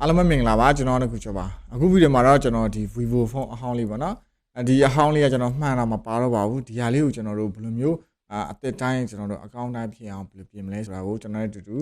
အားလုံးပဲမင်္ဂလာပါကျွန်တော်တို့ခုချက်ပါအခုဗီဒီယိုမှာတော့ကျွန်တော်ဒီ Vivo phone အဟောင်းလေးပေါ့နော်ဒီအဟောင်းလေးကကျွန်တော်မှန်တာမပါတော့ပါဘူးဒီဟာလေးကိုကျွန်တော်တို့ဘယ်လိုမျိုးအသက်တိုင်းကျွန်တော်တို့အကောင့်တိုင်းဖြစ်အောင်ဘယ်လိုပြင်မလဲဆိုတာကိုကျွန်တော်တို့တူတူ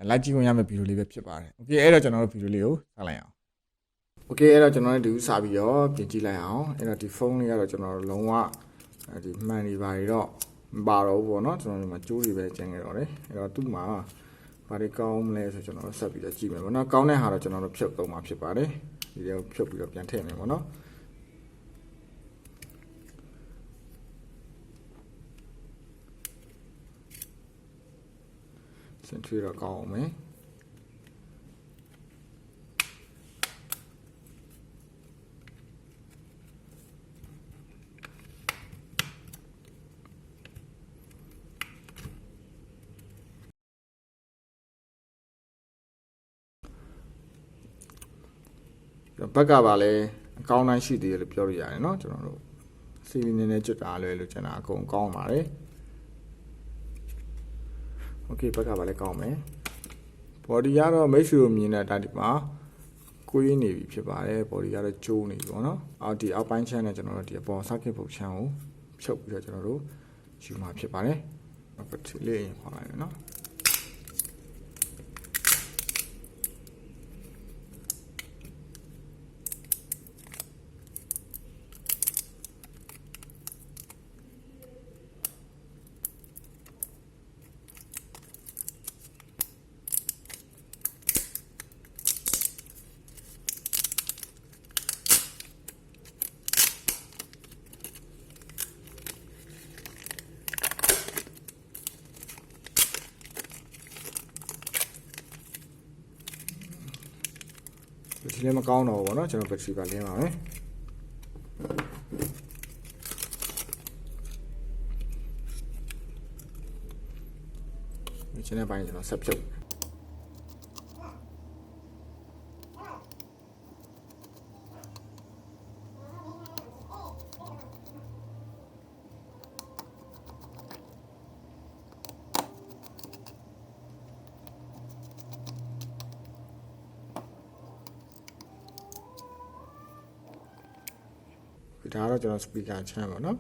လိုက်ကြည့်ခွင့်ရမယ့်ဗီဒီယိုလေးပဲဖြစ်ပါတယ်โอเคအဲ့တော့ကျွန်တော်တို့ဗီဒီယိုလေးကိုစလိုက်အောင်โอเคအဲ့တော့ကျွန်တော်တို့ဒီစပြီးတော့ပြင်ကြည့်လိုက်အောင်အဲ့တော့ဒီဖုန်းလေးကတော့ကျွန်တော်တို့လုံးဝဒီမှန်နေပါရတော့မပါတော့ဘူးပေါ့နော်ကျွန်တော်တို့မှာကြိုးတွေပဲကျန်ခဲ့တော့တယ်အဲ့တော့သူ့မှာဘာတွေကောင်းမလဲဆိုကျွန်တော်တို့ဆက်ပြီးတော့ကြည့်မယ်ပေါ့နော်ကောင်းတဲ့ဟာတော့ကျွန်တော်တို့ဖြုတ်သုံးမှာဖြစ်ပါတယ်ဒီတွေကိုဖြုတ်ပြီးတော့ပြန်ထည့်မယ်ပေါ့နော်စင်ထွေးတော့ကောင်းအောင်မယ်ဘက်ကပါလဲအကောင်းတိုင်းရှိသေးတယ်လို့ပြောရရတယ်เนาะကျွန်တော်တို့စီလီနည်းနည်းကျွတ်တာလဲလို့ကျွန်တော်အကုန်ကောင်းပါတယ်โอเคဘက်ကပါလဲကောင်းမယ် body ကတော့မိတ်ဆွေကိုမြင်တဲ့အတိုင်းဒီမှာကိုရင်းနေပြီဖြစ်ပါတယ် body ကတော့ကျိုးနေပြီပေါ့နော်အောက်ဒီအောက်ပိုင်းချမ်းနဲ့ကျွန်တော်တို့ဒီအပေါ် circuit ပုံချမ်းကိုဖြုတ်ပြီးတော့ကျွန်တော်တို့ယူမှာဖြစ်ပါတယ်ဘက်ထရီလေးရင်ခေါ်လိုက်မယ်เนาะဒီလည်းမကောင်းတော့ဘူးပေါ့နော်ကျွန်တော်ဘက်ထရီပါလင်းပါမယ်ဒီချင်တဲ့ဘိုင်းကျွန်တော်ဆက်ဖြုတ်ဒါတော့ကျွန်တော် speaker ချမ်းပါเนาะ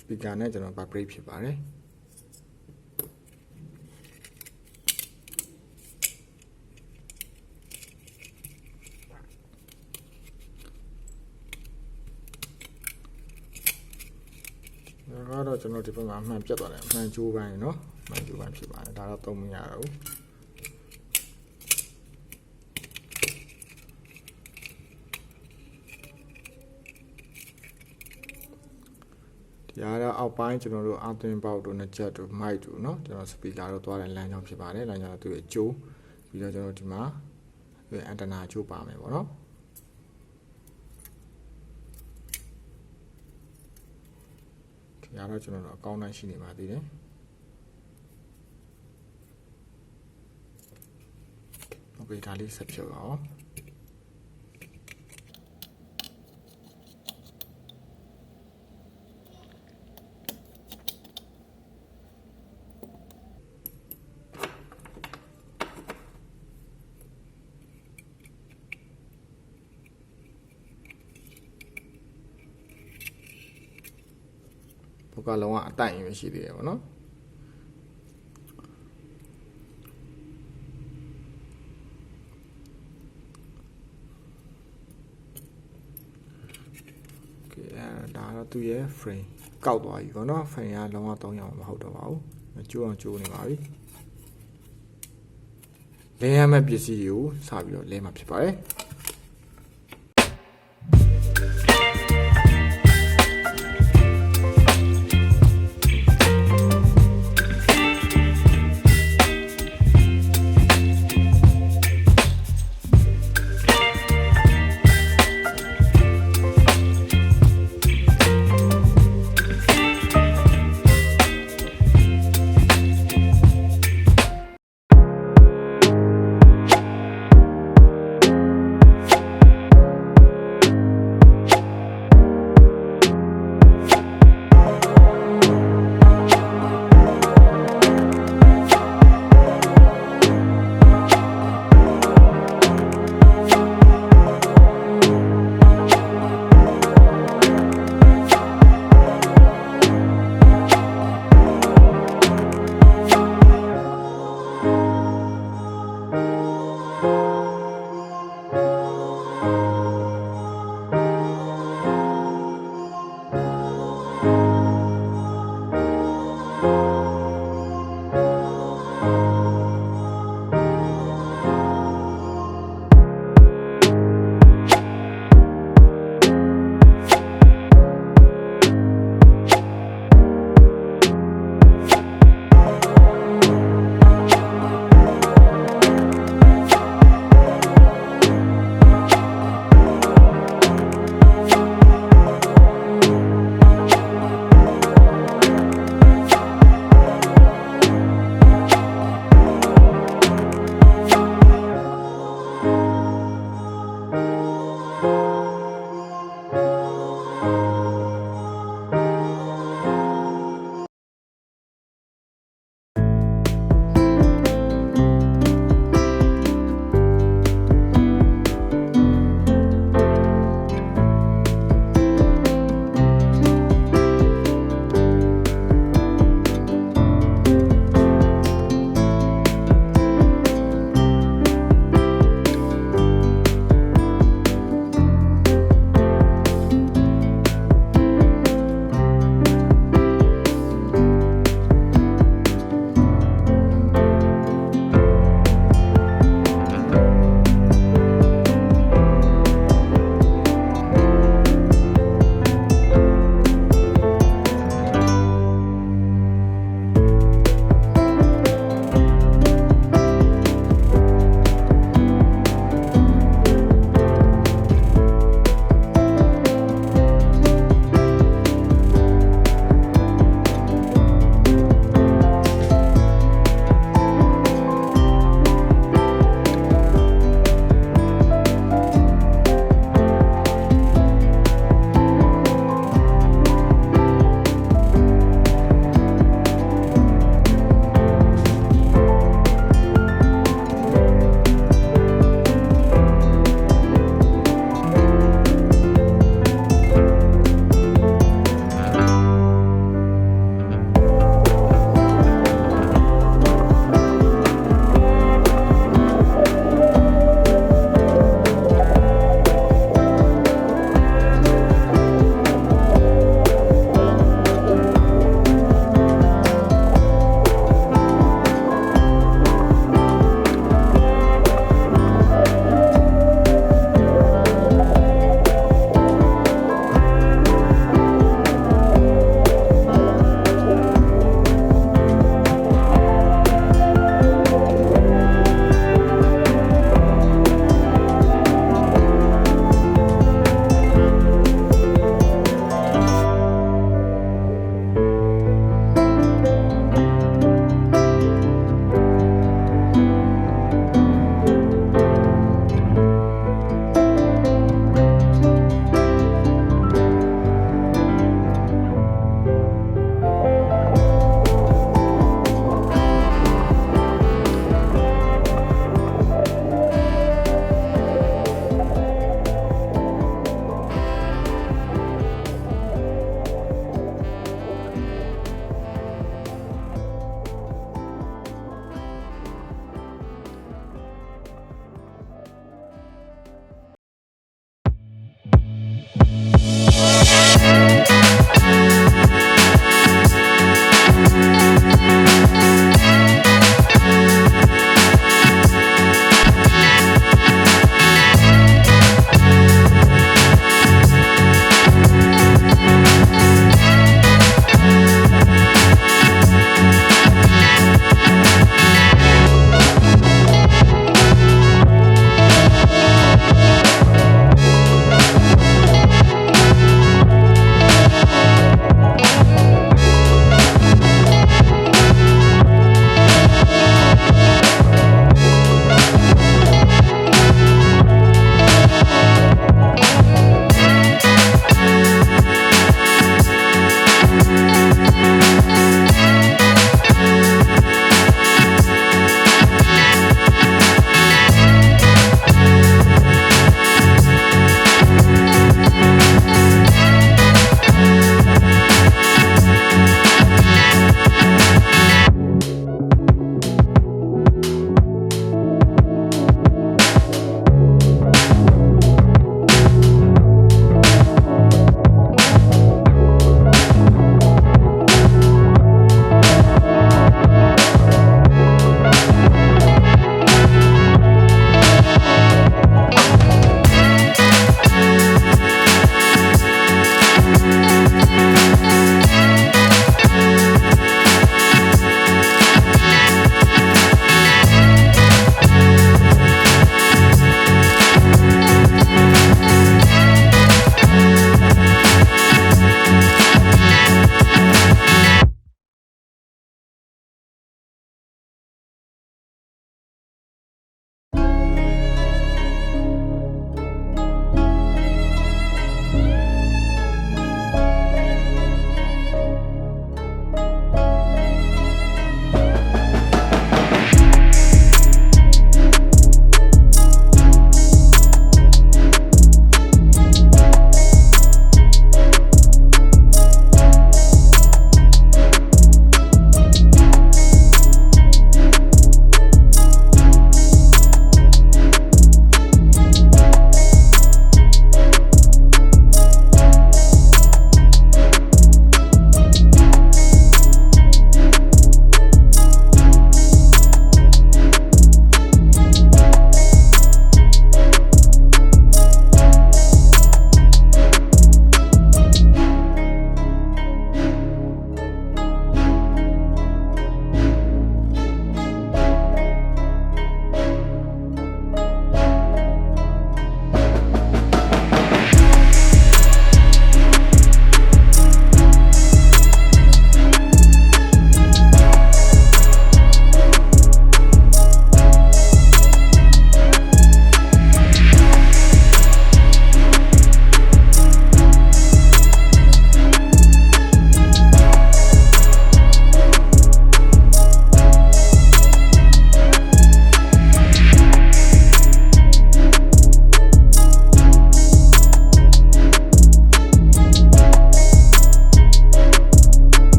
speaker နဲ့ကျွန်တော် vibrate ဖြစ်ပါတယ်ဒါကတော့ကျွန်တော်ဒီဘက်မှာအမှန်ပြတ်သွားတယ်အမှန်ကျိုးပိုင်းเนาะအမှန်ကျိုးပိုင်းဖြစ်ပါတယ်ဒါတော့သုံးမရတော့ဘူးဒီကတော့အောက်ပိုင်းကျွန်တော်တို့အသွင်ပေါက်တို့နဲ့ချက်တို့မိုက်တို့เนาะကျွန်တော်စပီကာတို့သွားတဲ့လမ်းကြောင်းဖြစ်ပါတယ်လမ်းကြောင်းသူ့ရဲ့ကျိုးပြီးတော့ကျွန်တော်ဒီမှာသူ့ရဲ့အန်တနာကျိုးပါမယ်ပေါ့เนาะဒီကတော့ကျွန်တော်တို့အကောင့်တိုင်းရှိနေပါသေးတယ်โอเคဒါလေးဆက်ဖြုတ်အောင်ဘုကလုံးဝအတိုင်ပဲရှိသေးတယ်ပေါ့နော်โอเคဒါတော့သူ့ရဲ့ frame ကောက်သွားပြီပေါ့နော် frame ကလုံးဝ3ရောင်မဟုတ်တော့ပါဘူးကျိုးအောင်ကျိုးနေပါပြီလဲရမယ့်ပစ္စည်းတွေကိုစပြီးတော့လဲမှာဖြစ်ပါတယ်